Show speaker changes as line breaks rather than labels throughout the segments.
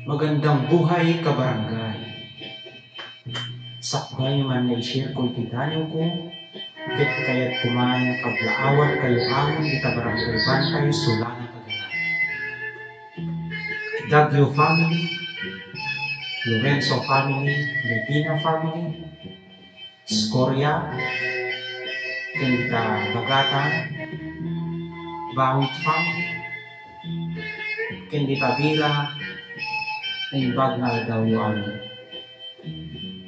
Magandang buhay kabarangay. Sakbay man na i-share ko itidaniw ko, ket kaya't kumain kablaawan kayo amon kita barangay bantay Sulana Cagayan. Dagyo family, Lorenzo family, Medina family, Scoria, Kendita Bagatan, Bawit family, Kendita Bira, naimbag na daw yung amin.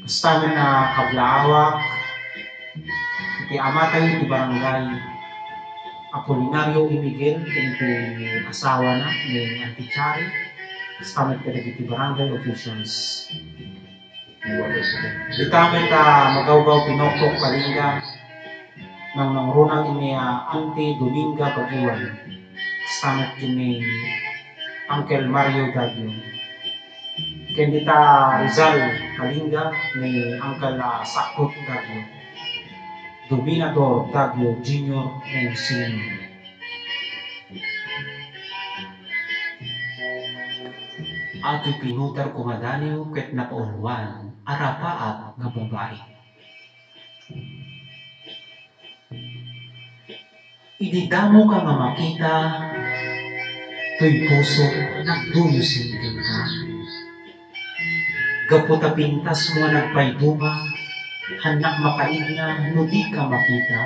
Kastamin na kablaawak, iti amatay iti barangay Apolinario E. Miguel, iti asawa na ni Auntie Chari, kastamin ka iti barangay officials. Itamin ka magawgaw pinokok Kalinga, nang nangrunang ini Auntie Dominga Bagiwan, kastamin kini Uncle Mario Dagyo. Kendita Rizal Kalinga ni Uncle Sakot Dagyo, Dominador Dagyo Jr. and Senior. At ipinutar ko madaniw ket napauluan, arapaat nga babae. Ididamo ka nga makita, tuy puso nagdulusin ka. Gaputa pintas mo nagpayduma, hanak makaigna no di ka makita.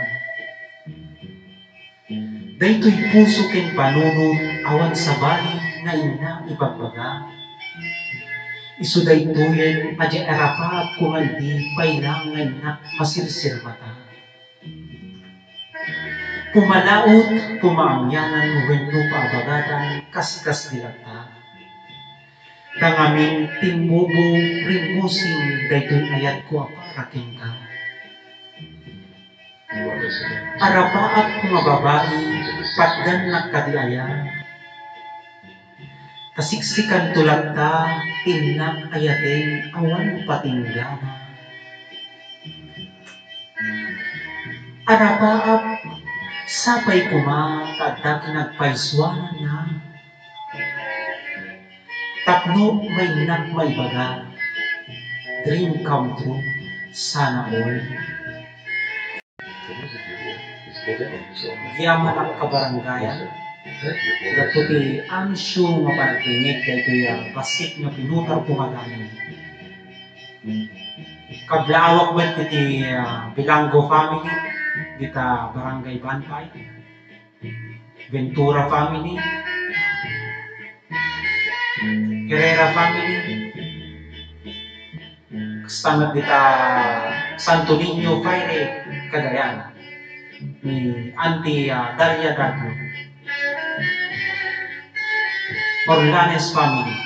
Daytoy puso ken panunod awan sa bali nga ina ibagbaga. Isu daytoyen adya arapaat kumandi pailangan na masirsir mata. Pumalaot, pumaangyanan, wenno paabagatan, kaskas dilata. Tangamin timbubo, rimusing, daytoy ayat ko aparaking ka. Arapaat ko nga babae, patgan nagkadiayan. Kasiksikan tulad ta, tinak ayaten, awan patinggana. Arapaat, sapay kuma, tadda kinagpaiswanan na. Tapno may nak may baga, dream come true, sana all. Yaman ang kabarangayan, daputi ansyo nga panatingit kaya basit nga pinutar pumaganin. Kablaawak mo iti Bilanggo family, dita Barangay Bantay, Ventura family, Herrera family, kastamat dita Santo Niño Fire, Cagayan, ni Auntie Dalia Dagyo, Orlanes family,